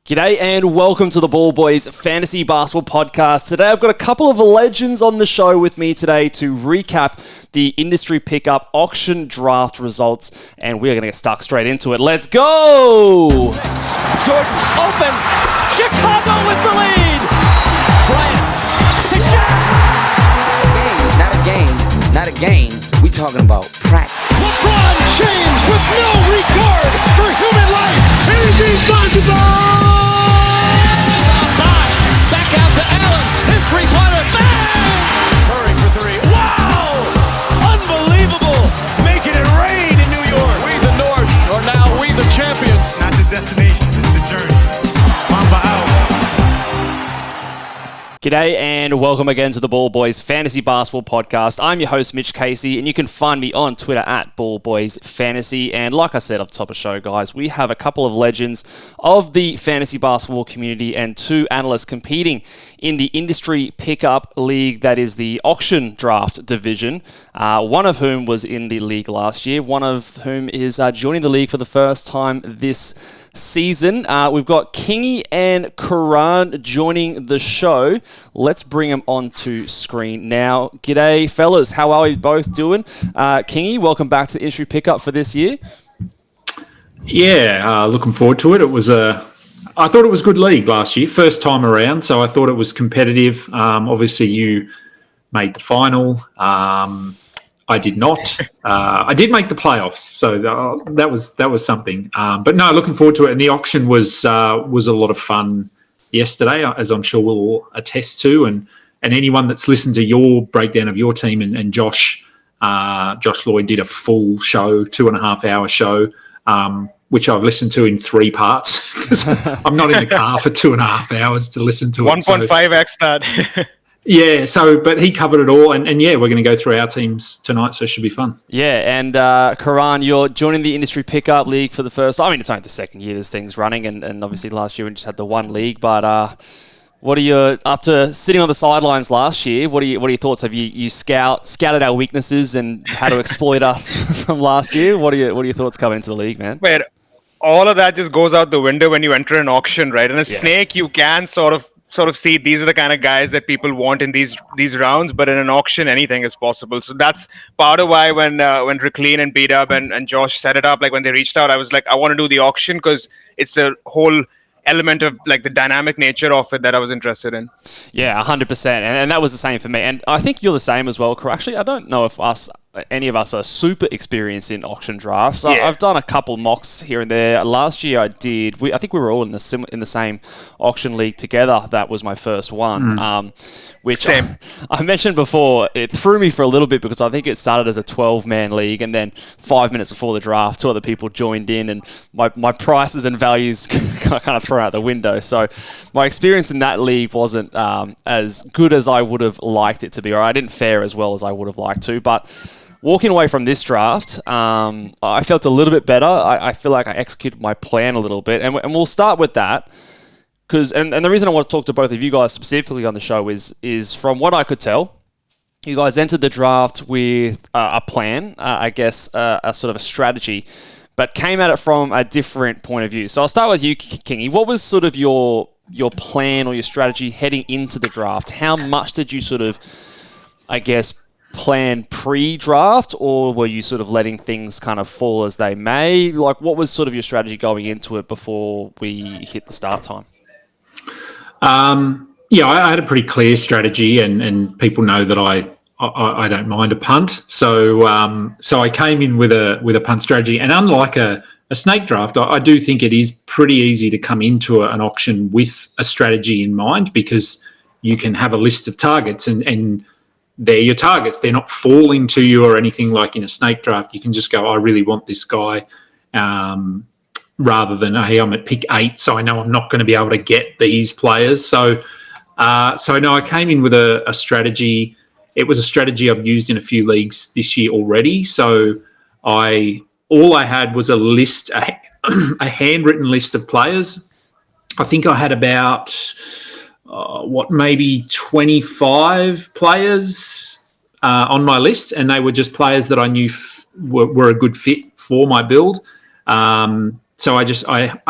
G'day and welcome to the Ball Boys Fantasy Basketball Podcast. Today I've got a couple of legends on the show with me today to recap the industry pickup auction draft results, and we're going to get stuck straight into it. Let's go! Jordan open. Chicago with the lead. Bryant to Shaq. Not a game. We talking about practice. LeBron James with no regard for human life. Anything's possible. Back out to Allen. His three-pointer. Bang! Curry for three. Wow! Unbelievable. Making it rain in New York. We the North are now we the champions. Not the destination, it's the journey. Mamba out. G'day and welcome again to the Ball Boys Fantasy Basketball Podcast. I'm your host, Mitch Casey, and you can find me on Twitter at Ball Boys Fantasy. And like I said off the top of the show, guys, we have a couple of legends of the fantasy basketball community and two analysts competing in the industry pickup league that is the auction draft division, one of whom was in the league last year, one of whom is joining the league for the first time this season. We've got Kingy and Karan joining the show. Let's bring them onto screen now. G'day, fellas. How are we both doing? Kingy, welcome back to the industry pickup for this year. Yeah, looking forward to it. I thought it was a good league last year, first time around, so I thought it was competitive. Obviously, you made the final. I did not. I did make the playoffs, so that was something. But no, looking forward to it. And the auction was a lot of fun yesterday, as I'm sure we'll all attest to. And anyone that's listened to your breakdown of your team and Josh Lloyd did a full show, 2.5 hour show, which I've listened to in 3 parts because I'm not in the car for 2.5 hours to listen to it. 1.5x that. Yeah, but he covered it all, and yeah, we're going to go through our teams tonight, so it should be fun. Yeah, and Karan, you're joining the industry pickup league for the first time. I mean, it's only the second year this thing's running, and obviously last year we just had the one league, but what are your, after sitting on the sidelines last year, what are your thoughts? Have you scouted our weaknesses and how to exploit us from last year? What are your thoughts coming into the league, man? Wait, all of that just goes out the window when you enter an auction, right? In a snake, you can sort of see these are the kind of guys that people want in these rounds, but in an auction, anything is possible. So that's part of why when Rickleen and B-Dub and Josh set it up, like when they reached out, I was like, I want to do the auction because it's the whole element of like the dynamic nature of it that I was interested in. Yeah, 100%. And that was the same for me. And I think you're the same as well, Kar. Actually, I don't know if any of us are super experienced in auction drafts. Yeah. I've done a couple mocks here and there. Last year I did. I think we were all in the same auction league together. That was my first one. Which I mentioned before, it threw me for a little bit because I think it started as a 12-man league, and then 5 minutes before the draft, 2 other people joined in, and my prices and values kind of thrown out the window. So my experience in that league wasn't as good as I would have liked it to be, or I didn't fare as well as I would have liked to. But walking away from this draft, I felt a little bit better. I feel like I executed my plan a little bit, and we'll start with that. And the reason I want to talk to both of you guys specifically on the show is from what I could tell, you guys entered the draft with a plan, I guess, a sort of a strategy, but came at it from a different point of view. So I'll start with you, Kingy. What was sort of your plan or your strategy heading into the draft? How much did you sort of, I guess, plan pre-draft, or were you sort of letting things kind of fall as they may? Like, what was sort of your strategy going into it before we hit the start time? I had a pretty clear strategy, and people know that I don't mind a punt. So I came in with a punt strategy, and unlike a snake draft, I do think it is pretty easy to come into an auction with a strategy in mind, because you can have a list of targets and they're your targets. They're not falling to you or anything like in a snake draft. You can just go, I really want this guy, rather than, hey, I'm at pick 8, so I know I'm not going to be able to get these players. So no, I came in with a strategy. It was a strategy I've used in a few leagues this year already. So all I had was a list, a handwritten list of players. I think I had about maybe 25 players on my list, and they were just players that I knew were a good fit for my build. So I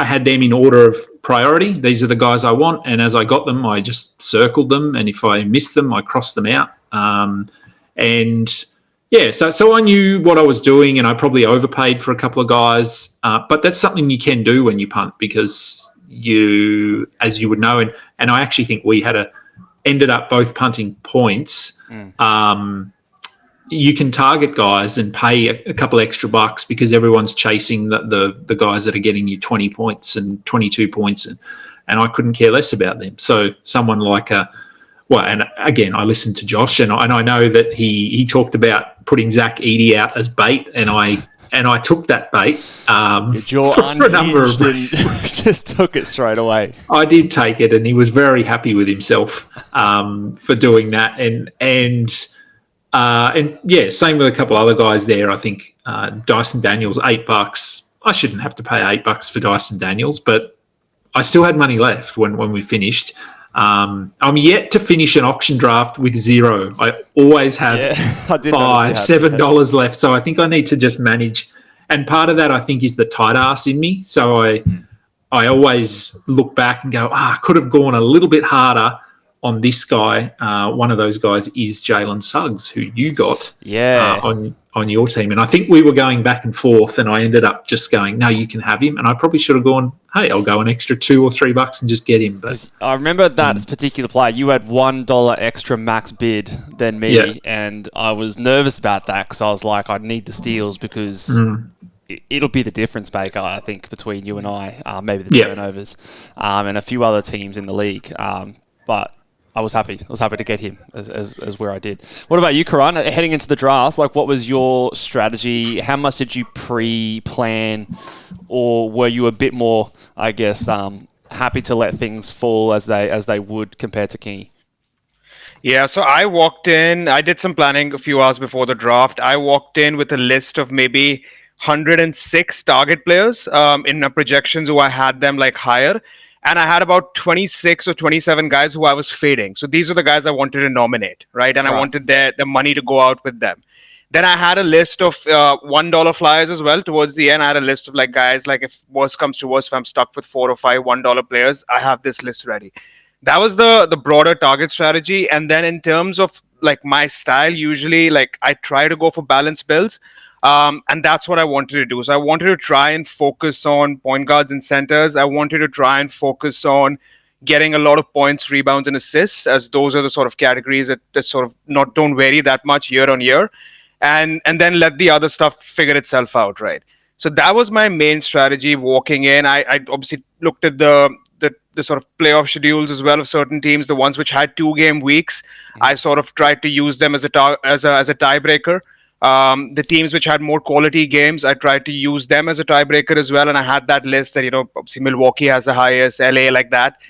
had them in order of priority. These are the guys I want, and as I got them, I just circled them, and if I missed them, I crossed them out. So I knew what I was doing, and I probably overpaid for a couple of guys. But that's something you can do when you punt, because as you would know, and I actually think we ended up both punting points. You can target guys and pay a couple extra bucks because everyone's chasing the guys that are getting you 20 points and 22 points, and I couldn't care less about them. So someone like and again, I listened to Josh, and I know that he talked about putting Zach Eady out as bait, and I took that bait for a number of just took it straight away. I did take it, and he was very happy with himself for doing that, and same with a couple other guys there. I think Dyson Daniels, $8. I shouldn't have to pay $8 for Dyson Daniels, but I still had money left when we finished. I'm yet to finish an auction draft with zero. I always have $7 left, so I think I need to just manage. And part of that, I think, is the tight ass in me. So I always look back and go, I could have gone a little bit harder on this guy. One of those guys is Jalen Suggs, who you got on your team. And I think we were going back and forth, and I ended up just going, no, you can have him. And I probably should have gone, hey, I'll go an extra $2 or $3 and just get him. But I remember that particular player, you had $1 extra max bid than me, and I was nervous about that because I was like, I need the steals because it'll be the difference maker, I think, between you and I, maybe the turnovers, and a few other teams in the league. But I was happy. I was happy to get him as where I did. What about you, Karan? Heading into the draft, like, what was your strategy? How much did you pre-plan, or were you a bit more, I guess, happy to let things fall as they would compared to Kingy? Yeah, so I walked in. I did some planning a few hours before the draft. I walked in with a list of maybe 106 target players in my projections who I had them like higher. And I had about 26 or 27 guys who I was fading. So these are the guys I wanted to nominate, right? And I wanted the money to go out with them. Then I had a list of $1 flyers as well. Towards the end, I had a list of like guys, like if worse comes to worse, if I'm stuck with 4 or 5 $1 players, I have this list ready. That was the broader target strategy. And then in terms of like my style, usually like I try to go for balanced builds. And that's what I wanted to do. So I wanted to try and focus on point guards and centers. I wanted to try and focus on getting a lot of points, rebounds, and assists, as those are the sort of categories that sort of don't vary that much year on year. And then let the other stuff figure itself out, right? So that was my main strategy walking in. I obviously looked at the sort of playoff schedules as well of certain teams, the ones which had 2-game weeks. I sort of tried to use them as a tiebreaker. The teams which had more quality games, I tried to use them as a tiebreaker as well. And I had that list that, obviously Milwaukee has the highest, LA like that.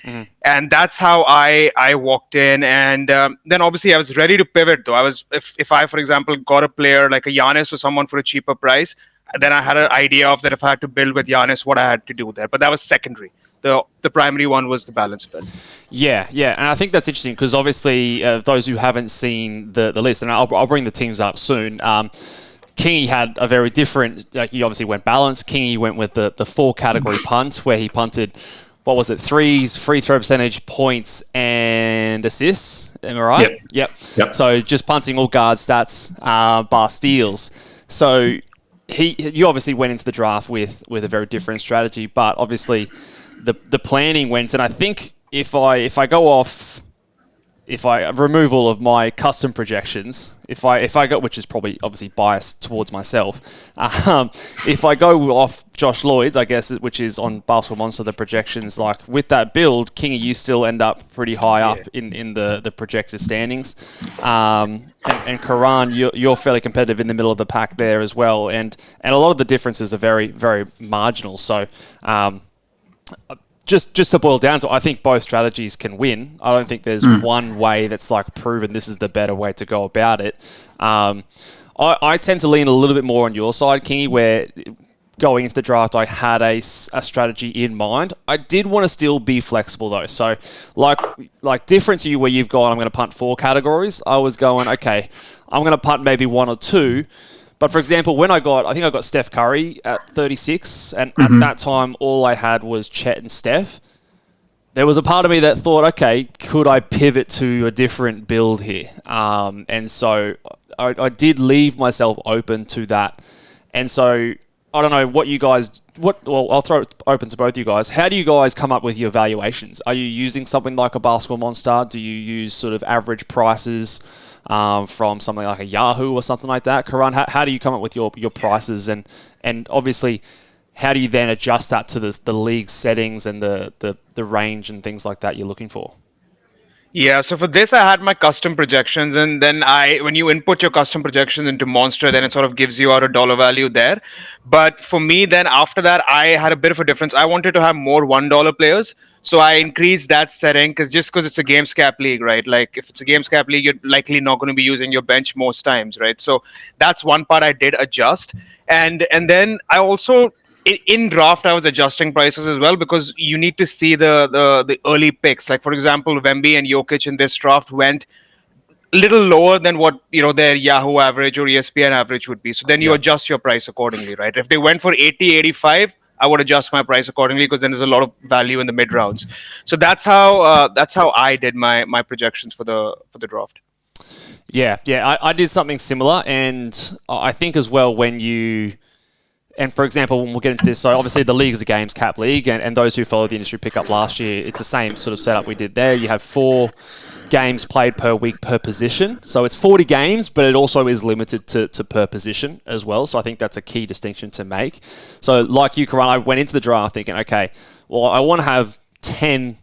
And that's how I walked in. And then obviously I was ready to pivot though. If I, for example, got a player like a Giannis or someone for a cheaper price, then I had an idea of that if I had to build with Giannis, what I had to do there. But that was secondary. The primary one was the balance build. Yeah, and I think that's interesting because obviously those who haven't seen the list, and I'll bring the teams up soon. Kingy had a very different, like, he obviously went balanced. Kingy went with the 4-category punt where he punted, what was it, threes, free throw percentage, points, and assists. Am I right? Yep. So just punting all guard stats, bar steals. So you obviously went into the draft with a very different strategy, but obviously the planning went, and I think if I remove all of my custom projections, if I go, which is probably obviously biased towards myself, if I go off Josh Lloyd's, I guess, which is on Basketball Monster, the projections, like with that build, Kingy, you still end up pretty high up in the projected standings, and Karan, you're fairly competitive in the middle of the pack there as well, and a lot of the differences are very, very marginal. So. Just to boil down to, I think both strategies can win. I don't think there's one way that's like proven this is the better way to go about it. I tend to lean a little bit more on your side, Kingy, where going into the draft I had a strategy in mind. I did want to still be flexible though. So like different to you where you've gone, I'm going to punt 4 categories. I was going, okay, I'm going to punt maybe 1 or 2. But for example, I think I got Steph Curry at 36, and at that time, all I had was Chet and Steph. There was a part of me that thought, okay, could I pivot to a different build here? And so I did leave myself open to that. And so I don't know what you guys... I'll throw it open to both you guys. How do you guys come up with your valuations? Are you using something like a Basketball Monster? Do you use sort of average prices from something like a Yahoo or something like that? Karan, how do you come up with your prices? And obviously, how do you then adjust that to the league settings and the range and things like that you're looking for? Yeah, so for this, I had my custom projections, and then when you input your custom projections into Monster, then it sort of gives you out a dollar value there. But for me, then after that, I had a bit of a difference. I wanted to have more $1 players, so I increased that setting because it's a games cap league, right? Like if it's a games cap league, you're likely not going to be using your bench most times, right? So that's one part I did adjust, and then I also. In draft, I was adjusting prices as well because you need to see the early picks. Like, for example, Wemby and Jokic in this draft went a little lower than what their Yahoo average or ESPN average would be. So then you adjust your price accordingly, right? If they went for 80, 85, I would adjust my price accordingly because then there's a lot of value in the mid rounds. So that's how I did my projections for the draft. Yeah, I did something similar, and I think as well when you. And for example, when we'll get into this, so obviously the league is a games cap league, and those who followed the industry pick up last year, it's the same sort of setup we did there. You have 4 games played per week per position. So it's 40 games, but it also is limited to per position as well. So I think that's a key distinction to make. So like you, Karan, I went into the draft thinking, okay, well, I want to have 10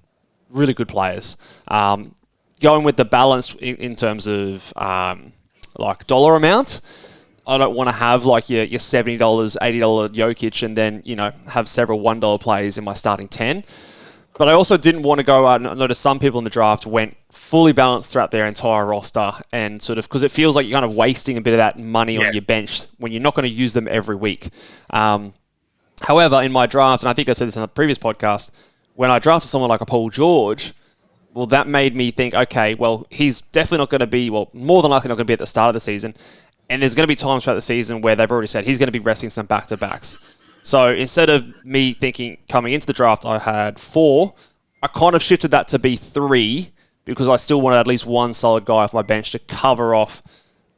really good players. Going with the balance in terms of like dollar amount. I don't want to have like your $70, $80 Jokic and then, have several $1 players in my starting 10. But I also didn't want to go out, and I noticed some people in the draft went fully balanced throughout their entire roster and sort of, because it feels like you're kind of wasting a bit of that money on your bench when you're not going to use them every week. However, in my draft, and I think I said this in the previous podcast, when I drafted someone like a Paul George, well, that made me think, okay, well, he's definitely not going to be, more than likely not going to be at the start of the season. And there's going to be times throughout the season where they've already said he's going to be resting some back-to-backs. So instead of me thinking coming into the draft I had 4, I kind of shifted that to be 3 because I still wanted at least one solid guy off my bench to cover off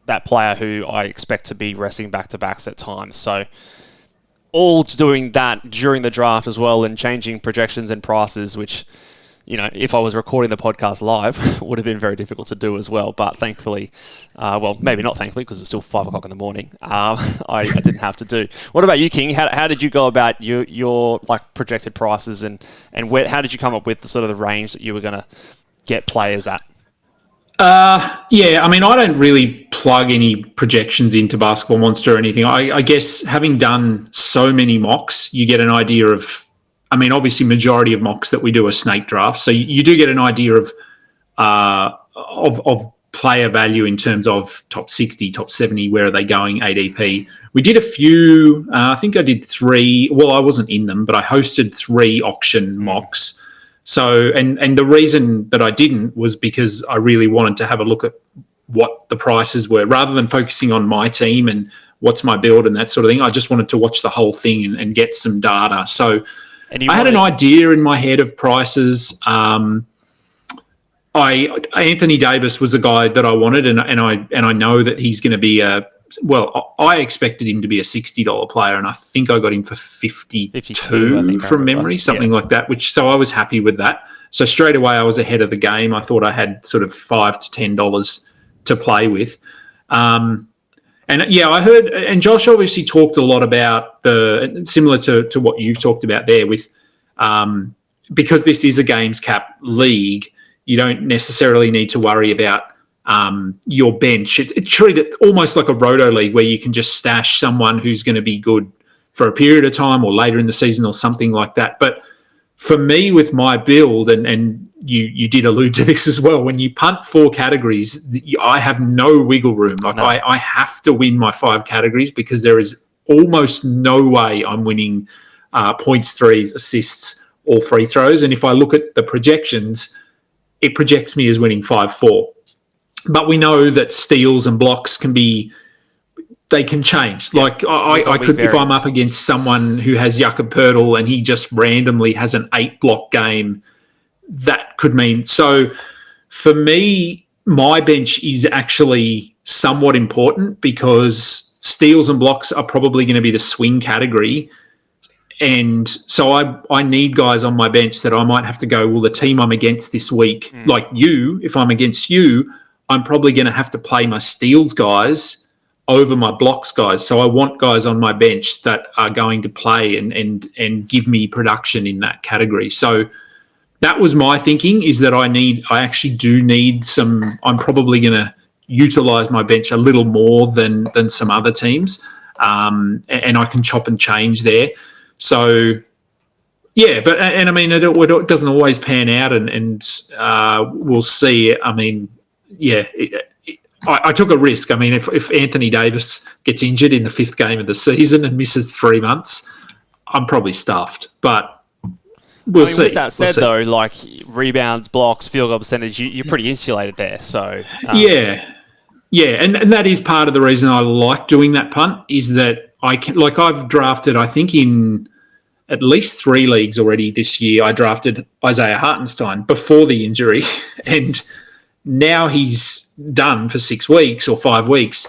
that player who I expect to be resting back-to-backs at times. So all doing that during the draft as well and changing projections and prices, which... if I was recording the podcast live, would have been very difficult to do as well. But thankfully, maybe not thankfully, because it's still 5 o'clock in the morning, I didn't have to do. What about you, King? How did you go about your like projected prices and how did you come up with the sort of the range that you were going to get players at? I don't really plug any projections into Basketball Monster or anything. I guess having done so many mocks, you get an idea of. Obviously, majority of mocks that we do are snake drafts, so you do get an idea of player value in terms of top 60, top 70, where are they going, ADP. We did a few. I think I did 3. Well, I wasn't in them, but I hosted 3 auction mocks. So, and the reason that I didn't was because I really wanted to have a look at what the prices were, rather than focusing on my team and what's my build and that sort of thing. I just wanted to watch the whole thing and get some data. So. I had an idea in my head of prices. Anthony Davis was a guy that I wanted, and I know that he's going to be I expected him to be a $60 player, and I think I got him for 52 from memory, something like that. So I was happy with that. So straight away I was ahead of the game. I thought I had sort of $5 to $10 to play with. I heard, and Josh obviously talked a lot about similar to what you've talked about there with, because this is a games cap league, you don't necessarily need to worry about your bench. Treat it almost like a roto league where you can just stash someone who's going to be good for a period of time or later in the season or something like that. But for me, with my build, and you did allude to this as well, when you punt 4 categories, I have no wiggle room. I have to win my 5 categories because there is almost no way I'm winning points, threes, assists, or free throws. And if I look at the projections, it projects me as winning 5-4. But we know that steals and blocks can be they can change. Like I could, if I'm up against someone who has Yucca Purtle and he just randomly has an 8-block game, that could mean. So for me, my bench is actually somewhat important because steals and blocks are probably going to be the swing category. And so I need guys on my bench that I might have to go, well, the team I'm against this week, like you, if I'm against you, I'm probably going to have to play my steals guys over my blocks guys. So I want guys on my bench that are going to play and give me production in that category. So that was my thinking, is that I actually do need some. I'm probably going to utilize my bench a little more than some other teams, and I can chop and change there. So yeah, but I mean it doesn't always pan out, and we'll see. I mean, yeah. I took a risk. I mean, if Anthony Davis gets injured in the 5th game of the season and misses 3 months, I'm probably stuffed. But we'll see. With that said, though, like rebounds, blocks, field goal percentage, you're pretty insulated there. So yeah, and that is part of the reason I like doing that punt, is that I can, like, I've drafted, I think in at least 3 leagues already this year, I drafted Isaiah Hartenstein before the injury, and now he's done for 6 weeks or 5 weeks,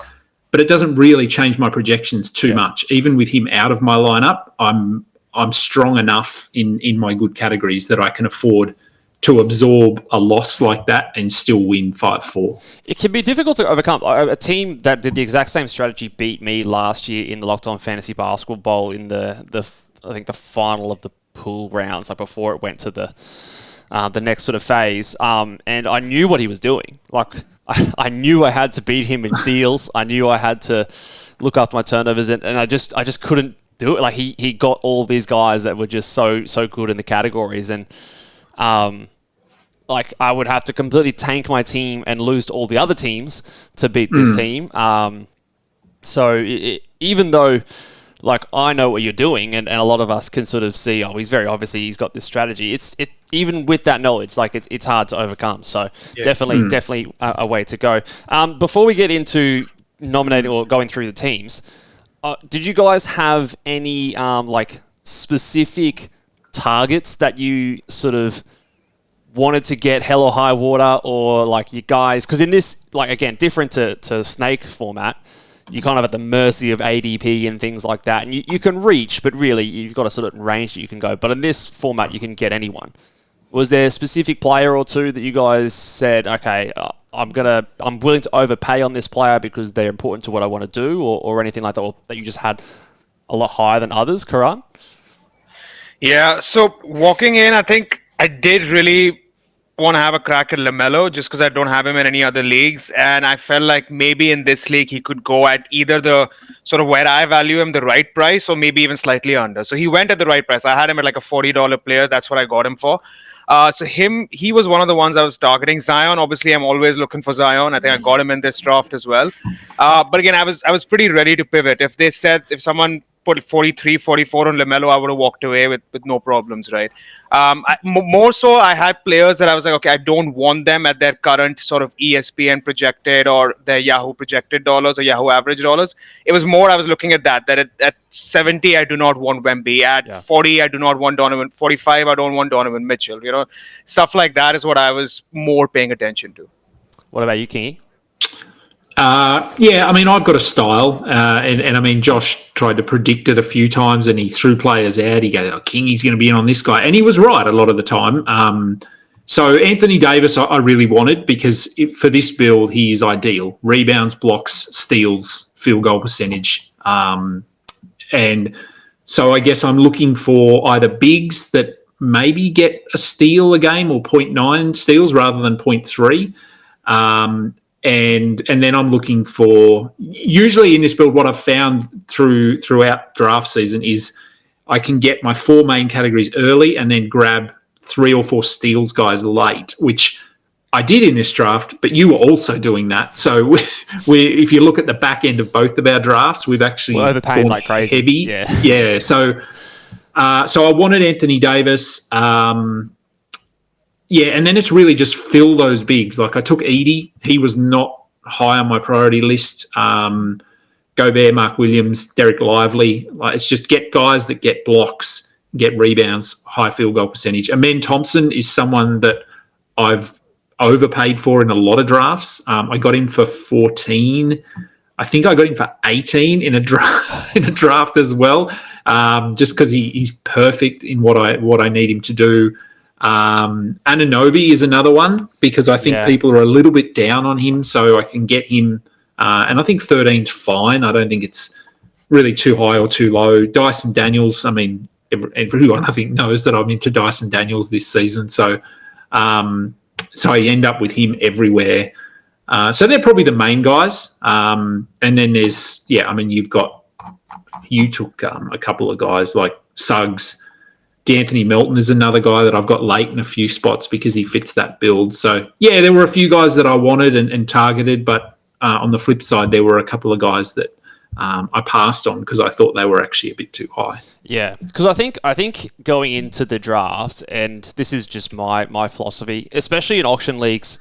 but it doesn't really change my projections too much. Even with him out of my lineup, I'm strong enough in my good categories that I can afford to absorb a loss like that and still win 5-4. It can be difficult to overcome. A team that did the exact same strategy beat me last year in the Locked On Fantasy Basketball Bowl in the I think the final of the pool rounds, like before it went to the next sort of phase. And I knew what he was doing. Like, I knew I had to beat him in steals. I knew I had to look after my turnovers, and I just couldn't do it. Like, he got all these guys that were just so good in the categories, and like I would have to completely tank my team and lose to all the other teams to beat this team. So even though, like, I know what you're doing, and a lot of us can sort of see, he's got this strategy. Even with that knowledge, like it's hard to overcome. So definitely a way to go. Before we get into nominating or going through the teams, did you guys have any like specific targets that you sort of wanted to get hell or high water, or like you guys, because in this, like, again, different to snake format, you're kind of at the mercy of ADP and things like that, and you can reach, but really you've got a certain range that you can go. But in this format, you can get anyone. Was there a specific player or two that you guys said, okay, I'm willing to overpay on this player because they're important to what I want to do, or anything like that, or that you just had a lot higher than others, Karan? Yeah, so walking in, I think I did really want to have a crack at LaMelo just because I don't have him in any other leagues, and I felt like maybe in this league he could go at either the sort of where I value him, the right price, or maybe even slightly under. So he went at the right price. I had him at like a $40 player. That's what I got him for. So he was one of the ones I was targeting. Zion, obviously, I'm always looking for Zion. I think I got him in this draft as well. But again, I was pretty ready to pivot. If someone put 43, 44 on LaMelo, I would have walked away with no problems, right? More so, I had players that I was like, okay, I don't want them at their current sort of ESPN projected or their Yahoo projected dollars or Yahoo average dollars. It was more I was looking at that at 70, I do not want Wemby. At 40, I do not want Donovan. 45, I don't want Donovan Mitchell. You know, stuff like that is what I was more paying attention to. What about you, Kingy? Yeah, I mean, I've got a style, and I mean, Josh tried to predict it a few times, and he threw players out. He goes, Kingy's going to be in on this guy, and he was right a lot of the time. So Anthony Davis, I really wanted, because for this build, he's ideal. Rebounds, blocks, steals, field goal percentage. And so I guess I'm looking for either bigs that maybe get a steal a game or 0.9 steals rather than 0.3. And then I'm looking for, usually in this build, what I've found throughout draft season is I can get my 4 main categories early and then grab 3 or 4 steals guys late, which I did in this draft, but you were also doing that. So if you look at the back end of both of our drafts, we've actually overpaying like crazy. Heavy. Yeah. So I wanted Anthony Davis. Yeah, and then it's really just fill those bigs. Like I took Edie. He was not high on my priority list. Go Gobert, Mark Williams, Derek Lively. Like, it's just get guys that get blocks, get rebounds, high field goal percentage. Amen Thompson is someone that I've overpaid for in a lot of drafts. I got him for 14. I think I got him for 18 in a draft as well, just because he's perfect in what I need him to do. Anunoby is another one because I think people are a little bit down on him, so I can get him. And I think 13's fine. I don't think it's really too high or too low. Dyson Daniels, I mean, everyone I think knows that I'm into Dyson Daniels this season, so I end up with him everywhere. So they're probably the main guys. And then there's, you took a couple of guys like Suggs. D'Anthony Melton is another guy that I've got late in a few spots because he fits that build. So, there were a few guys that I wanted and targeted, but on the flip side, there were a couple of guys that I passed on because I thought they were actually a bit too high. Yeah, because I think going into the draft, and this is just my philosophy, especially in auction leagues,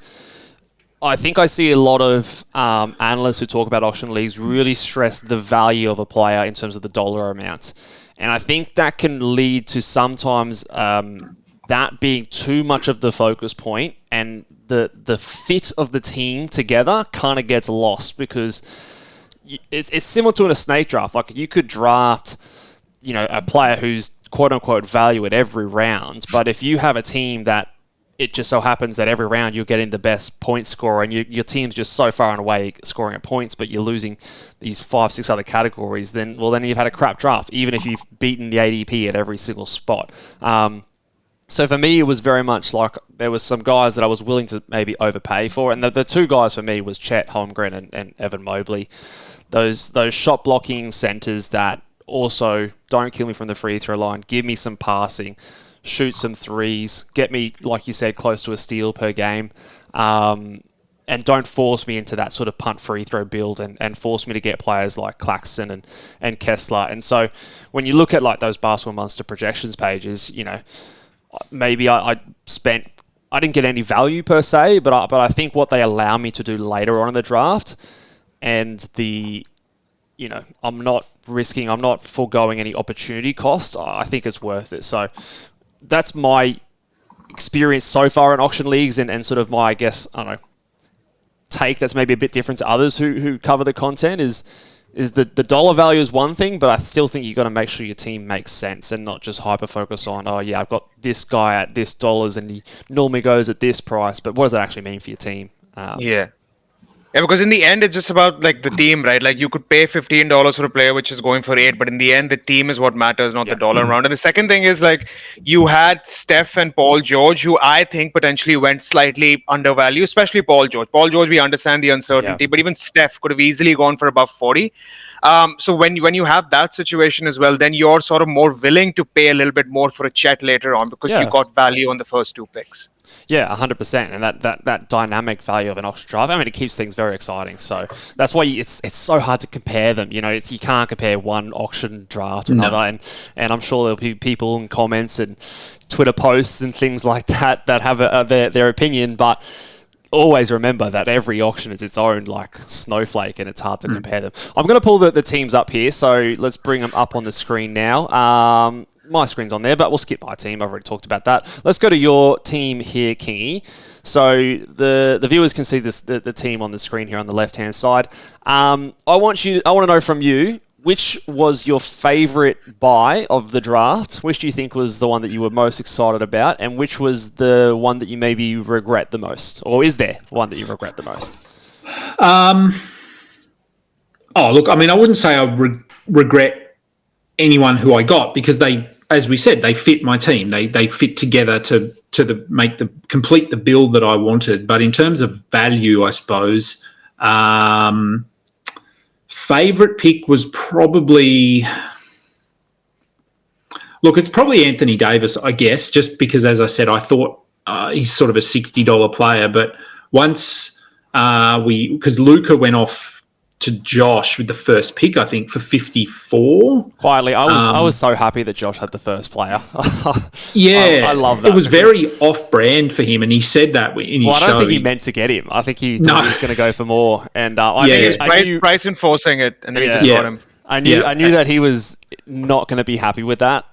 I think I see a lot of analysts who talk about auction leagues really stress the value of a player in terms of the dollar amount. And I think that can lead to sometimes that being too much of the focus point, and the fit of the team together kind of gets lost because it's similar to in a snake draft. Like, you could draft, a player who's quote unquote value at every round, but if you have a team that it just so happens that every round you're getting the best point scorer and your team's just so far and away scoring at points, but you're losing these 5-6 other categories, then you've had a crap draft, even if you've beaten the ADP at every single spot. So for me, it was very much like there was some guys that I was willing to maybe overpay for, and the two guys for me was Chet Holmgren and Evan Mobley. Those shot blocking centers that also don't kill me from the free throw line, give me some passing, shoot some threes, get me, like you said, close to a steal per game, and don't force me into that sort of punt free throw build and force me to get players like Claxton and Kessler. And so when you look at like those Basketball Monster projections pages, maybe I didn't get any value per se, but I think what they allow me to do later on in the draft, and I'm not foregoing any opportunity cost. I think it's worth it. So that's my experience so far in auction leagues, and sort of my, I guess, take that's maybe a bit different to others who cover the content is the dollar value is one thing, but I still think you've got to make sure your team makes sense and not just hyper focus on, I've got this guy at this dollars and he normally goes at this price, but what does that actually mean for your team? Yeah, because in the end, it's just about like the team, right? Like, you could pay $15 for a player which is going for 8, but in the end, the team is what matters, not the dollar amount. And the second thing is, like, you had Steph and Paul George, who I think potentially went slightly undervalued, especially Paul George. Paul George, we understand the uncertainty, but even Steph could have easily gone for above 40. So when you have that situation as well, then you're sort of more willing to pay a little bit more for a Chet later on because you got value on the first 2 picks. Yeah, 100%, and that dynamic value of an auction draft, it keeps things very exciting. So that's why it's so hard to compare them. You can't compare one auction draft to another, and I'm sure there'll be people in comments and Twitter posts and things like that have their opinion, but always remember that every auction is its own like snowflake, and it's hard to compare them. I'm going to pull the teams up here, so let's bring them up on the screen now. My screen's on there, but we'll skip my team. I've already talked about that. Let's go to your team here, Kingy. So the viewers can see the team on the screen here on the left-hand side. I want to know from you, which was your favourite buy of the draft? Which do you think was the one that you were most excited about? And which was the one that you maybe regret the most? Or is there one that you regret the most? I wouldn't say I regret anyone who I got, because they, as we said, they fit my team. They fit together to complete the build that I wanted. But in terms of value, I suppose, favorite pick was probably, it's probably Anthony Davis, I guess, just because, as I said, I thought he's sort of a $60 player. But once because Luka went off to Josh with the first pick, I think, for 54. Quietly, I was so happy that Josh had the first player. Yeah. I love that. It was very off-brand for him, and he said that in his show. I don't think he meant to get him. I think he thought he was going to go for more. And I think he's price enforcing it, and then he just got him. I knew that he was not going to be happy with that.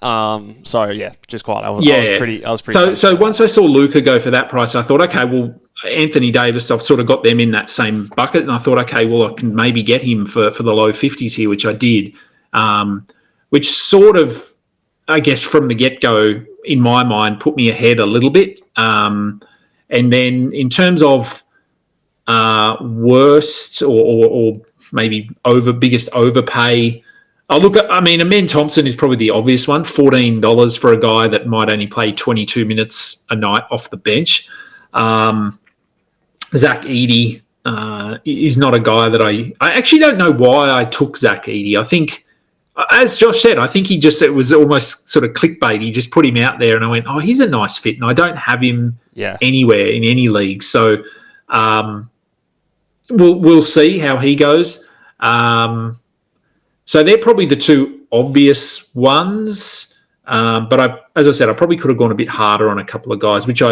So yeah, just quiet. I was pretty. So once I saw Luka go for that price, I thought, okay, well, Anthony Davis, I've sort of got them in that same bucket, and I thought, okay, well, I can maybe get him for the low 50s here, which I did, which sort of, I guess, from the get-go, in my mind, put me ahead a little bit. And then in terms of worst or maybe biggest overpay, Amen Thompson is probably the obvious one, $14 for a guy that might only play 22 minutes a night off the bench. Zach Edey is not a guy that I actually don't know why I took Zach Edey. I think, as Josh said, I think it was almost sort of clickbait. He just put him out there, and I went, oh, he's a nice fit, and I don't have him anywhere in any league. So we'll see how he goes. So they're probably the two obvious ones. But as I said, I probably could have gone a bit harder on a couple of guys, which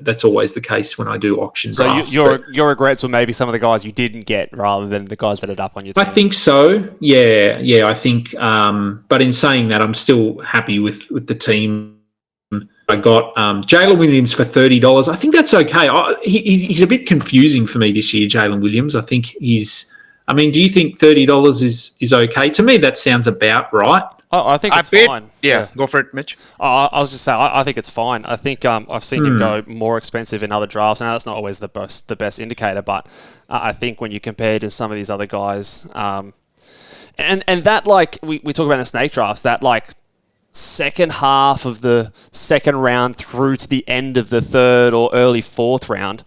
that's always the case when I do auction drafts. So your regrets were maybe some of the guys you didn't get rather than the guys that are up on your team. I think so. Yeah. I think. But in saying that, I'm still happy with the team. I got Jalen Williams for $30. I think that's okay. He's a bit confusing for me this year, Jalen Williams. I think he's. Do you think $30 is okay? To me, that sounds about right. I think it's fine. Yeah, go for it, Mitch. I was just saying, I think it's fine. I think I've seen him go more expensive in other drafts. Now, that's not always the best indicator, but I think when you compare to some of these other guys, and that, like, we talk about in snake drafts, that, like, second half of the second round through to the end of the third or early fourth round,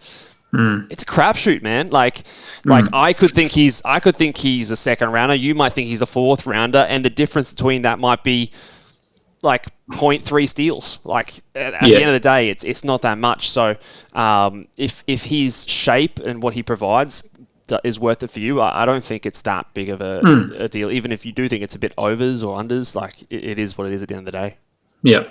it's a crapshoot, man. Like I could think he's a second rounder. You might think he's a fourth rounder, and the difference between that might be like 0.3 steals. Like at the end of the day, it's not that much. So if his shape and what he provides is worth it for you, I don't think it's that big of a deal. Even if you do think it's a bit overs or unders, like it is what it is at the end of the day. Yeah.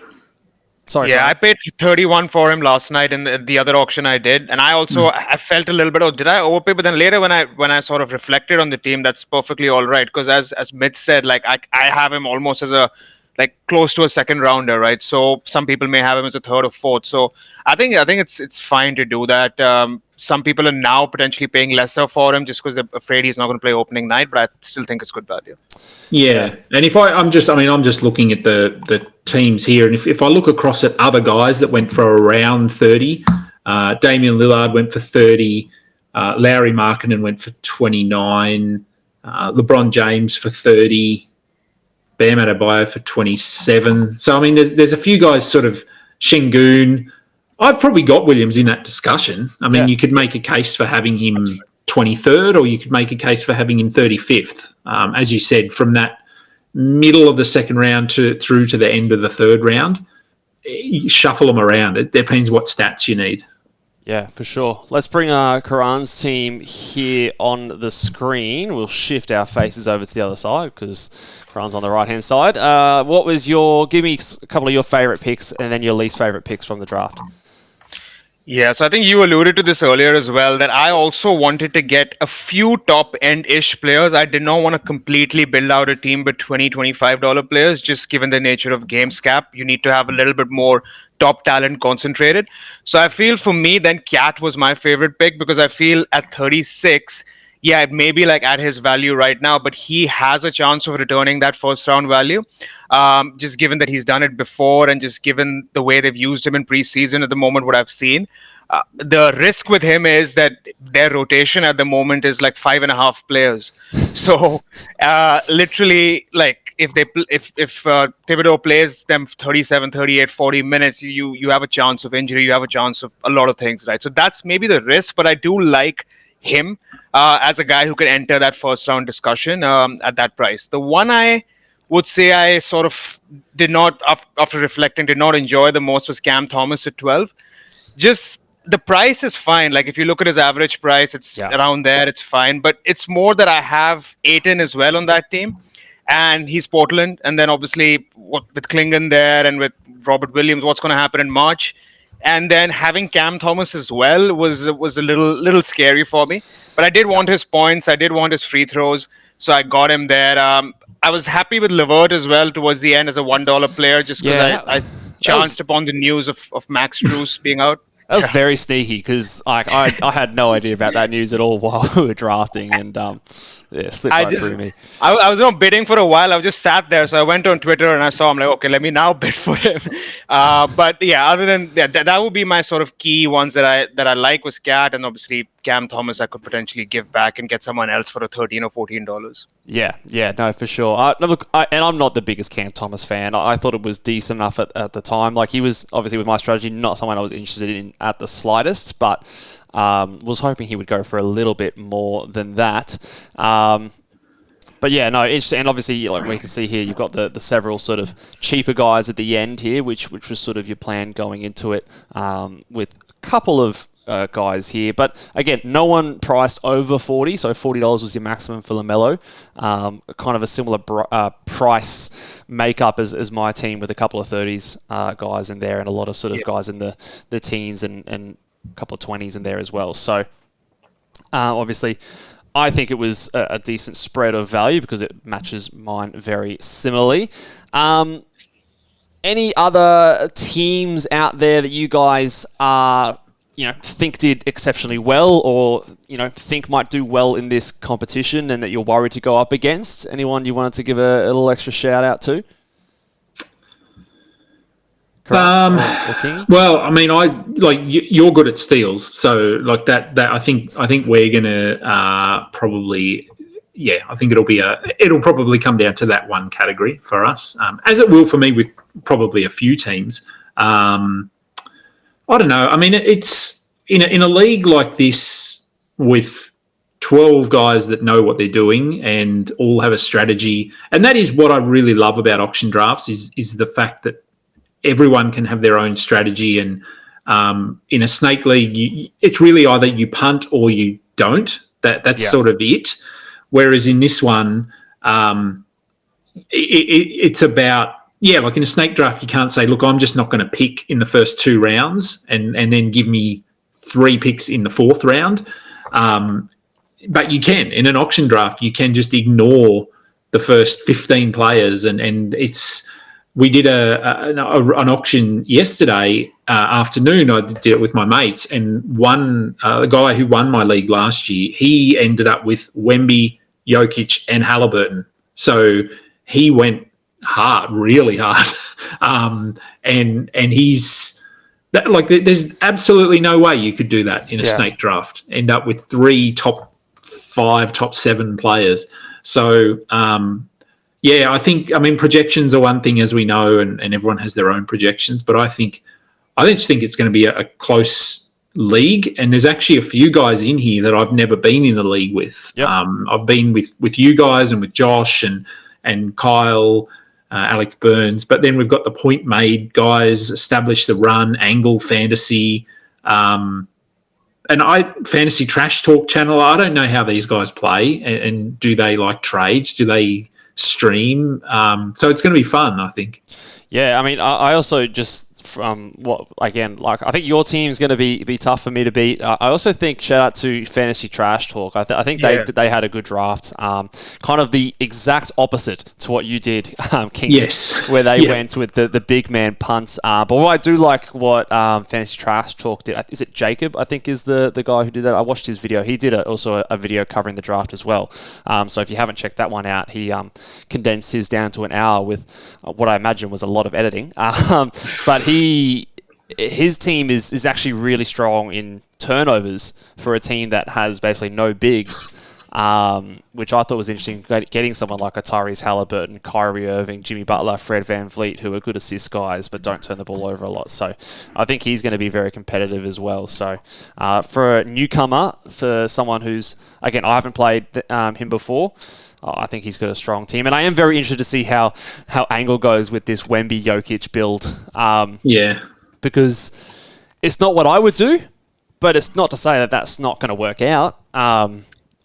Sorry. Yeah, I paid 31 for him last night in the other auction I did, and I also I felt a little bit, did I overpay? But then later when I sort of reflected on the team, that's perfectly all right, because as Mitch said, like I have him almost as a close to a second rounder, right? So some people may have him as a third or fourth. So I think it's fine to do that. Some people are now potentially paying lesser for him just because they're afraid he's not going to play opening night, but I still think it's good value. Yeah, and if I'm just looking at the teams here, and if I look across at other guys that went for around 30, Damian Lillard went for 30, Lauri Markkanen went for 29, LeBron James for 30, Bam Adebayo for 27. So there's a few guys, sort of Şengün. I've probably got Williams in that discussion. You could make a case for having him 23rd, or you could make a case for having him 35th. As you said, from that middle of the second round through to the end of the third round, you shuffle them around. It depends what stats you need. Yeah, for sure. Let's bring Karan's team here on the screen. We'll shift our faces over to the other side because Karan's on the right-hand side. Give me a couple of your favourite picks and then your least favourite picks from the draft. Yeah, so I think you alluded to this earlier as well, that I also wanted to get a few top-end-ish players. I did not want to completely build out a team with $20, $25 players, just given the nature of games cap. You need to have a little bit more top talent concentrated. So I feel for me, then Cat was my favorite pick, because I feel at 36, yeah, it may be like at his value right now, but he has a chance of returning that first round value. Just given that he's done it before, and just given the way they've used him in preseason at the moment, what I've seen. The risk with him is that their rotation at the moment is like 5.5 players. So literally, like if Thibodeau plays them 37, 38, 40 minutes, you have a chance of injury, you have a chance of a lot of things, right? So that's maybe the risk, but I do like him as a guy who can enter that first round discussion at that price. The one I would say I sort of did not, after reflecting, did not enjoy the most was Cam Thomas at 12. Just the price is fine. Like if you look at his average price, it's around there. It's fine. But it's more that I have Aiton as well on that team, and he's Portland. And then obviously with Klingon there and with Robert Williams, what's going to happen in March? And then having Cam Thomas as well was a little scary for me. But I did want his points. I did want his free throws. So I got him there. I was happy with Levert as well towards the end as a $1 player, just because I chanced upon the news of Max Strus being out. That was very sneaky because I had no idea about that news at all while we were drafting, and slipped right through me. I was not bidding for a while. I was just sat there, so I went on Twitter and I saw. I'm like, okay, let me now bid for him. But yeah, other than that would be my sort of key ones that I like was Cat, and obviously Cam Thomas I could potentially give back and get someone else for a $13 or $14. Yeah, no, for sure. Look, and I'm not the biggest Cam Thomas fan. I thought it was decent enough at the time. Like he was obviously with my strategy, not someone I was interested in at the slightest, but was hoping he would go for a little bit more than that. But yeah, no, interesting. And obviously, like we can see here, you've got the several sort of cheaper guys at the end here, which was sort of your plan going into it, with a couple of guys here. But again, no one priced over 40, so $40 was your maximum for LaMelo. Kind of a similar price makeup as my team, with a couple of 30s guys in there and a lot of sort of guys in the teens and a couple of 20s in there as well. So obviously, I think it was a decent spread of value because it matches mine very similarly. Any other teams out there that you guys think did exceptionally well, or think might do well in this competition, and that you're worried to go up against? Anyone you wanted to give a little extra shout out to? Well, I mean, you're good at steals, so like that I think we're gonna probably, I think it'll probably come down to that one category for us, as it will for me with probably a few teams. I don't know. I mean, it's in a league like this with 12 guys that know what they're doing and all have a strategy, and that is what I really love about auction drafts is the fact that everyone can have their own strategy. And in a snake league, it's really either you punt or you don't. That's sort of it. Whereas in this one, it's about, like in a snake draft, you can't say, look, I'm just not going to pick in the first 2 rounds and then give me 3 picks in the 4th round. But you can. In an auction draft, you can just ignore the first 15 players. And it's... We did an auction yesterday afternoon. I did it with my mates, and the guy who won my league last year, he ended up with Wemby, Jokic, and Halliburton. So he went hard, really hard, and he's like, there's absolutely no way you could do that in a snake draft. End up with 3 top 5, top 7 players. So. I mean, projections are one thing, as we know, and everyone has their own projections. But I just think it's going to be a close league. And there's actually a few guys in here that I've never been in a league with. Yep. I've been with you guys and with Josh and Kyle, Alex Burns. But then we've got the Point Made guys, Establish the Run, Angle Fantasy, and Fantasy Trash Talk channel. I don't know how these guys play, and do they like trades? Do they stream? So it's going to be fun, I think. Yeah, I mean, I also just I think your team's going to be tough for me to beat. I also think, shout out to Fantasy Trash Talk. I think they had a good draft. Kind of the exact opposite to what you did, King. Yes. Where they went with the big man punts. But what I do like what Fantasy Trash Talk did. Is it Jacob? I think is the guy who did that. I watched his video. He did also a video covering the draft as well. So if you haven't checked that one out, he condensed his down to an hour with what I imagine was a lot of editing. But his team is actually really strong in turnovers for a team that has basically no bigs, which I thought was interesting, getting someone like Tyrese Halliburton, Kyrie Irving, Jimmy Butler, Fred VanVleet, who are good assist guys but don't turn the ball over a lot. So I think he's going to be very competitive as well. So for a newcomer, for someone who's, again, I haven't played him before, I think he's got a strong team. And I am very interested to see how Angle goes with this Wemby Jokic build. Because it's not what I would do, but it's not to say that that's not going to work out.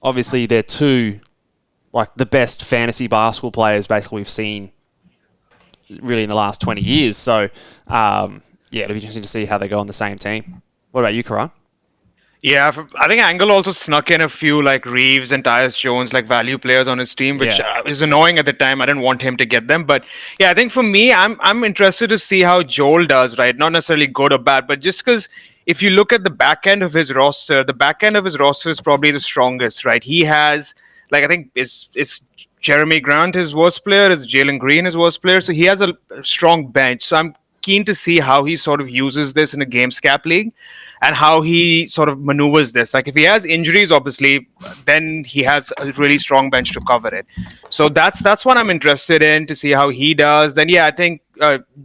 Obviously, they're two, like, the best fantasy basketball players basically we've seen really in the last 20 years. So, it'll be interesting to see how they go on the same team. What about you, Karan? Yeah, I think Angle also snuck in a few like Reeves and Tyus Jones, like value players on his team, which is annoying at the time. I didn't want him to get them, but yeah, I think for me, I'm interested to see how Joel does. Right, not necessarily good or bad, but just because if you look at the back end of his roster, the back end of his roster is probably the strongest. Right, he has like I think is Jeremy Grant his worst player, is Jalen Green his worst player, so he has a strong bench. So I'm keen to see how he sort of uses this in a games cap league and how he sort of maneuvers this. Like if he has injuries, obviously, then he has a really strong bench to cover it. So that's what I'm interested in to see how he does. Then I think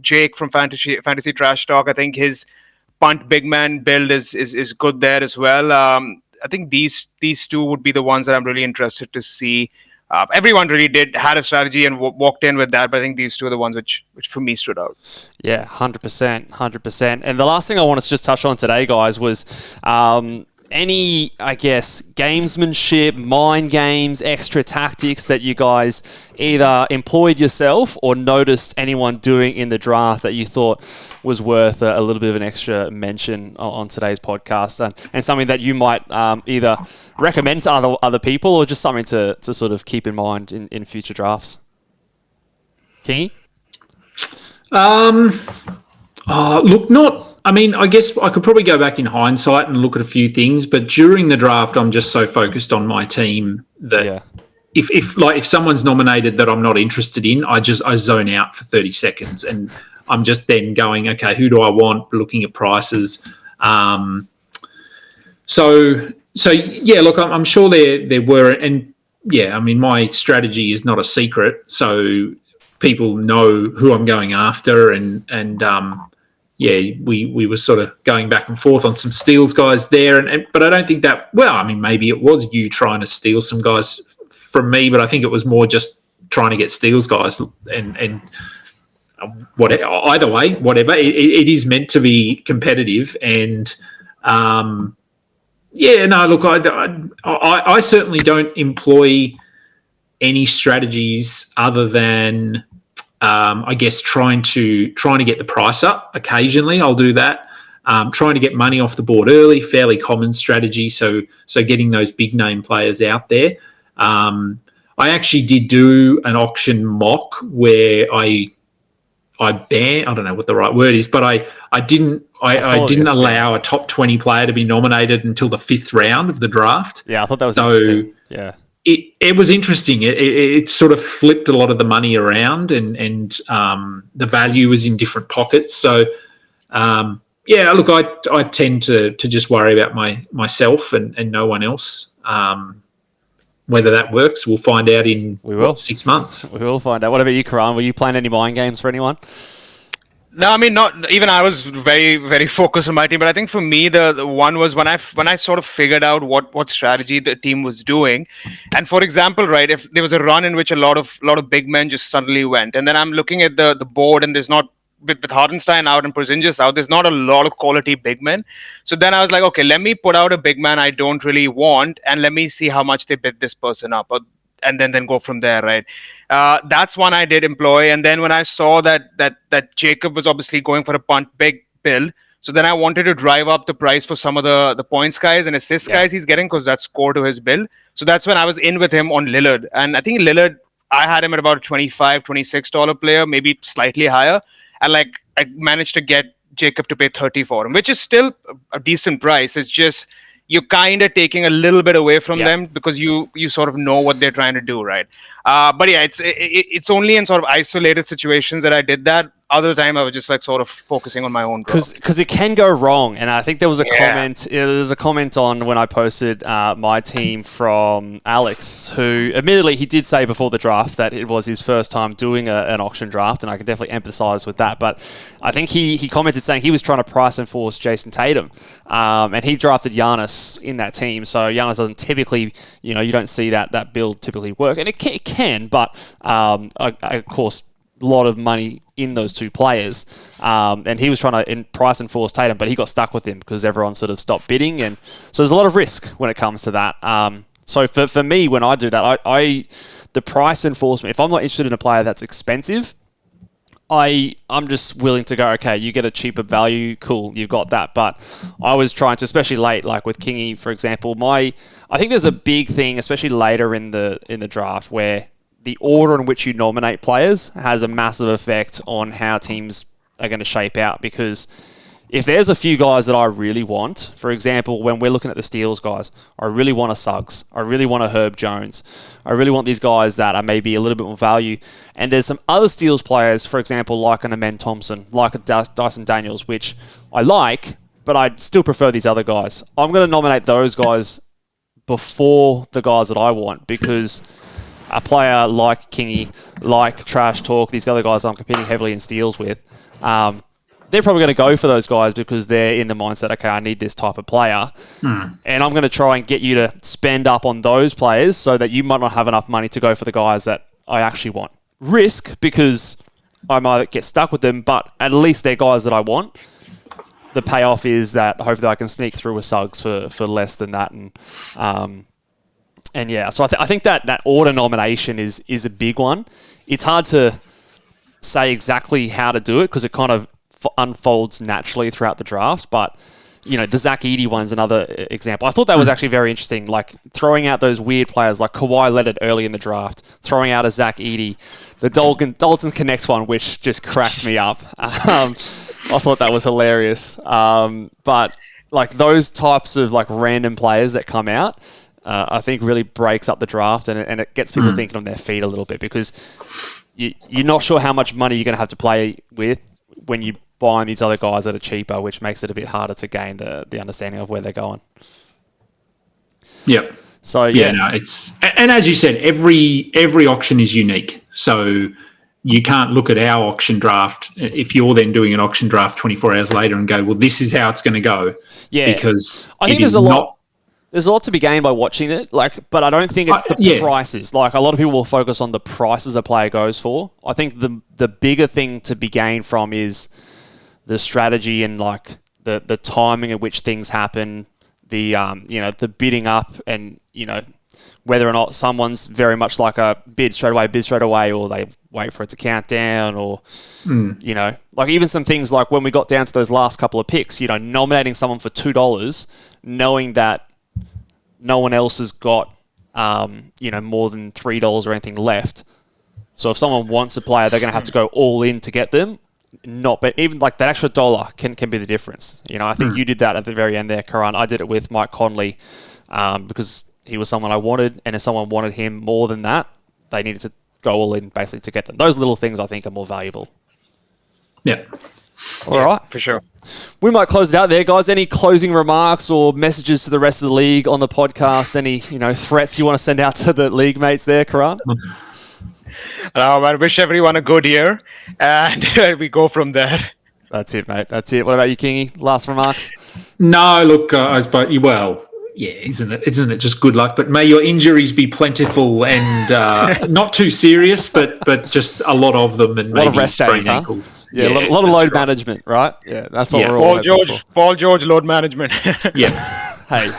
Jake from Fantasy Trash Talk, I think his punt big man build is good there as well. I think these two would be the ones that I'm really interested to see. Everyone really had a strategy and walked in with that, but I think these two are the ones which for me stood out. Yeah, 100%. And the last thing I wanted to just touch on today, guys, was any, I guess, gamesmanship, mind games, extra tactics that you guys either employed yourself or noticed anyone doing in the draft that you thought was worth a little bit of an extra mention on today's podcast, and something that you might either recommend to other people or just something to sort of keep in mind in future drafts. Kingy? I guess I could probably go back in hindsight and look at a few things, but during the draft, I'm just so focused on my team that if someone's nominated that I'm not interested in, I zone out for 30 seconds and I'm just then going, okay, who do I want? Looking at prices. I'm sure there were, and my strategy is not a secret, so people know who I'm going after, and we were sort of going back and forth on some steals guys there, but I don't think that. Well, maybe it was you trying to steal some guys from me, but I think it was more just trying to get steals guys, and whatever. Either way, whatever it is meant to be competitive, and I certainly don't employ any strategies other than I guess trying to get the price up. Occasionally I'll do that. Trying to get money off the board early, fairly common strategy. So getting those big name players out there. I actually did do an auction mock where I banned, I don't know what the right word is, but I didn't allow a top 20 player to be nominated until the 5th round of the draft. Yeah, I thought that was interesting. Yeah. It was interesting. It sort of flipped a lot of the money around, and the value was in different pockets. So, I tend to just worry about myself and no one else. Whether that works, we'll find out in 6 months. We will find out. What about you, Karan? Were you playing any mind games for anyone? No, not even. I was very, very focused on my team. But I think for me, the one was when I sort of figured out what strategy the team was doing. And for example, right, if there was a run in which a lot of big men just suddenly went, and then I'm looking at the board, and there's not with Hartenstein out and Porzingis out, there's not a lot of quality big men. So then I was like, okay, let me put out a big man I don't really want, and let me see how much they bid this person up. And then go from there, right? That's one I did employ. And then when I saw that Jacob was obviously going for a punt big build, so then I wanted to drive up the price for some of the points guys and assist guys he's getting, because that's core to his build. So that's when I was in with him on Lillard. And I think Lillard, I had him at about $25, $26 player, maybe slightly higher. And I managed to get Jacob to pay 30 for him, which is still a decent price. It's just you're kind of taking a little bit away from them because you sort of know what they're trying to do, right? But yeah, it's only in sort of isolated situations that I did that. Other time I was just sort of focusing on my own growth. Because it can go wrong, and I think there was a comment. There's a comment on when I posted my team from Alex, who admittedly he did say before the draft that it was his first time doing an auction draft, and I can definitely empathise with that. But I think he commented saying he was trying to price enforce Jason Tatum, and he drafted Giannis in that team. So Giannis doesn't typically, you don't see that build typically work, and it can, but of course. lot of money in those two players. And he was trying to price enforce Tatum, but he got stuck with him because everyone sort of stopped bidding. And so there's a lot of risk when it comes to that. So for me, when I do that, the price enforcement, if I'm not interested in a player that's expensive, I'm just willing to go, okay, you get a cheaper value, cool, you've got that. But I was trying to, especially late, like with Kingy, for example, I think there's a big thing, especially later in the draft, where the order in which you nominate players has a massive effect on how teams are going to shape out. Because if there's a few guys that I really want, for example, when we're looking at the Steelers guys, I really want a Suggs. I really want a Herb Jones. I really want these guys that are maybe a little bit more value. And there's some other Steelers players, for example, like an Amen Thompson, like a Dyson Daniels, which I like, but I still prefer these other guys. I'm going to nominate those guys before the guys that I want, because a player like Kingy, like Trash Talk, these other guys I'm competing heavily in steals with, they're probably going to go for those guys because they're in the mindset, okay, I need this type of player. And I'm going to try and get you to spend up on those players so that you might not have enough money to go for the guys that I actually want. Risk, because I might get stuck with them, but at least they're guys that I want. The payoff is that hopefully I can sneak through with Suggs for less than that. And yeah, so I think that order nomination is a big one. It's hard to say exactly how to do it because it kind of unfolds naturally throughout the draft, but the Zach Edey one's another example. I thought that was actually very interesting, like throwing out those weird players like Kawhi Leonard early in the draft, throwing out a Zach Edey, the Dalton Connects one, which just cracked me up. I thought that was hilarious. But like those types of like random players that come out, I think really breaks up the draft and it gets people thinking on their feet a little bit, because you're not sure how much money you're going to have to play with when you buying these other guys that are cheaper, which makes it a bit harder to gain the understanding of where they're going. Yep. So and as you said, every auction is unique. So you can't look at our auction draft if you're then doing an auction draft 24 hours later and go, well, this is how it's going to go. Yeah. Because I think there's a lot to be gained by watching it, but I don't think it's the prices. Like, a lot of people will focus on the prices a player goes for. I think the bigger thing to be gained from is the strategy and like the timing at which things happen, the bidding up, and whether or not someone's very much like a bid straight away, or they wait for it to count down, or like even some things like when we got down to those last couple of picks, nominating someone for $2, knowing that no one else has got more than $3 or anything left. So if someone wants a player, they're going to have to go all in to get them. But even like that extra dollar can be the difference. I think you did that at the very end there, Karan. I did it with Mike Conley because he was someone I wanted, and if someone wanted him more than that, they needed to go all in basically to get them. Those little things I think are more valuable. Yeah. All right. For sure. We might close it out there, guys. Any closing remarks or messages to the rest of the league on the podcast? Any threats you want to send out to the league mates there, Karan? I wish everyone a good year, and we go from there. That's it, mate. That's it. What about you, Kingy? Last remarks? No, look, isn't it just good luck? But may your injuries be plentiful and not too serious, but just a lot of them, and maybe rest days, ankles. Yeah, a lot of load management, right? Yeah, that's what we're all Paul George load management. Yeah. Hey.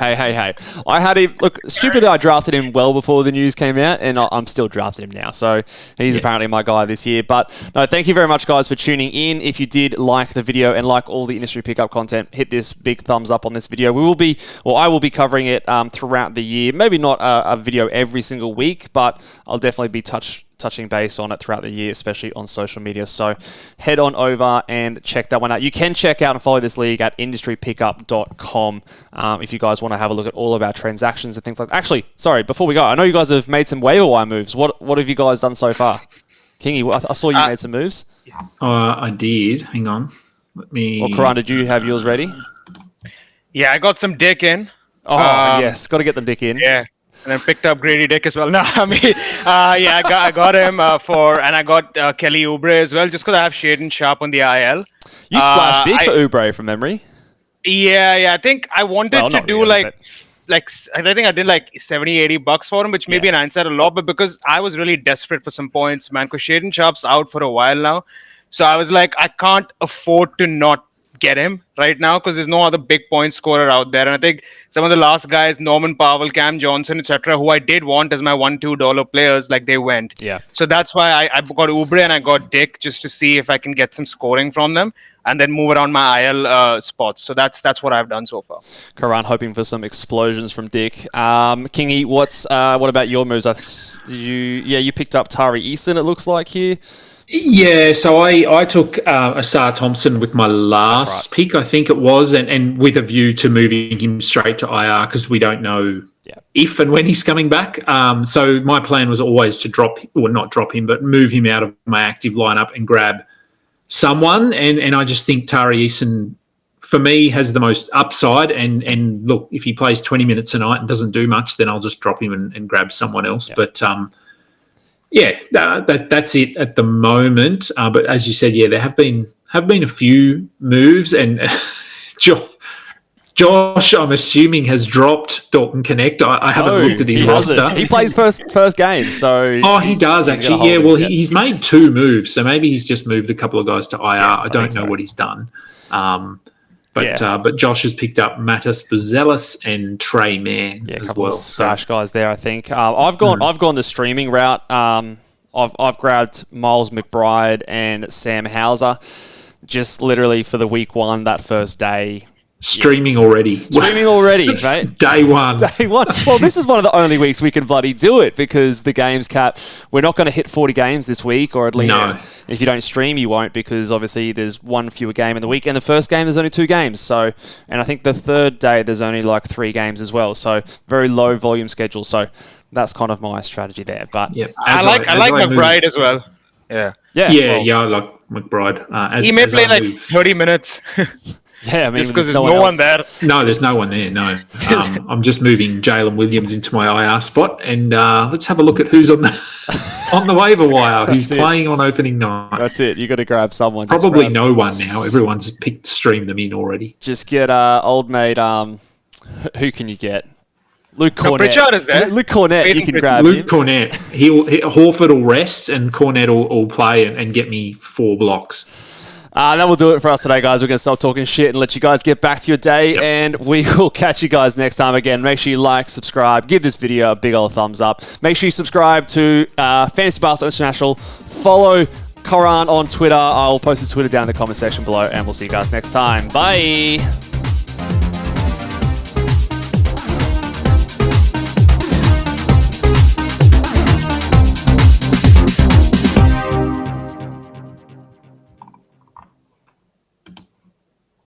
I had him, look, stupidly I drafted him well before the news came out, and I'm still drafting him now. So he's apparently my guy this year. But no, thank you very much, guys, for tuning in. If you did like the video and like all the industry pickup content, hit this big thumbs up on this video. I will be covering it throughout the year. Maybe not a video every single week, but I'll definitely be touching base on it throughout the year, especially on social media. So head on over and check that one out. You can check out and follow this league at industrypickup.com if you guys want to have a look at all of our transactions and things like that. Actually, sorry, before we go, I know you guys have made some waiver wire moves. What have you guys done so far? Kingy, I saw you made some moves. I did. Hang on. Let me... Or Karan, did you have yours ready? Yeah, I got some Dick in. Oh, yes. Got to get them Dick in. Yeah. And then picked up Grady Dick as well. No, I mean, I got him and I got Kelly Oubre as well, just because I have Shaden Sharp on the IL. You splashed big for Oubre from memory. Yeah. I think I wanted to do I think I did like 70, $80 for him, which maybe in hindsight a lot, but because I was really desperate for some points, man, because Shaden Sharp's out for a while now. So I was like, I can't afford to not get him right now because there's no other big point scorer out there. And I think some of the last guys, Norman Powell, Cam Johnson, etc., who I did want as my $1-2 players, like they went. Yeah. So that's why I got Oubre and I got Dick just to see if I can get some scoring from them and then move around my IL spots. So that's what I've done so far. Karan hoping for some explosions from Dick. Kingy, what about your moves? You picked up Tari Eason, it looks like here. Yeah, so I took Asar Thompson with my last pick, I think it was, and with a view to moving him straight to IR because we don't know if and when he's coming back. So my plan was always to not drop him, but move him out of my active lineup and grab someone. And I just think Tari Eason, for me, has the most upside. And look, if he plays 20 minutes a night and doesn't do much, then I'll just drop him and grab someone else. Yeah. But that's it at the moment. But as you said, there have been a few moves, and Josh, I'm assuming, has dropped Dalton Connect. I haven't looked at his roster. He plays first game, so he does actually. Yeah, well, he's made 2 moves, so maybe he's just moved a couple of guys to IR. I don't know what he's done. But Josh has picked up Matas Buzelis and Trey Mann as well. Stash guys there, I think. I've gone the streaming route. I've grabbed Miles McBride and Sam Hauser, just literally for the week 1, that first day. Streaming already, mate. Day one. Well, this is one of the only weeks we can bloody do it because the games cap. We're not going to hit 40 games this week, or at least if you don't stream, you won't, because obviously there's one fewer game in the week, and the first game there's only 2 games. So, and I think the third day there's only like 3 games as well. So very low volume schedule. So that's kind of my strategy there. But I like McBride as well. Yeah. I like McBride. He may play like 30 minutes. Yeah, I mean, just because there's no one there. No, there's no one there. No, I'm just moving Jalen Williams into my IR spot, and let's have a look at who's on the waiver wire. Who's playing on opening night? That's it. You got to grab someone. Probably no one now. Everyone's picked stream them in already. Just get old mate. Who can you get? Luke Cornett. Pritchard is there. Luke Cornett, you can grab Luke Cornett. Horford will rest, and Cornett will play and get me 4 blocks. That will do it for us today, guys. We're going to stop talking shit and let you guys get back to your day, and we will catch you guys next time again. Make sure you like, subscribe, give this video a big old thumbs up. Make sure you subscribe to Fantasy Basketball International. Follow Karan on Twitter. I'll post his Twitter down in the comment section below, and we'll see you guys next time. Bye.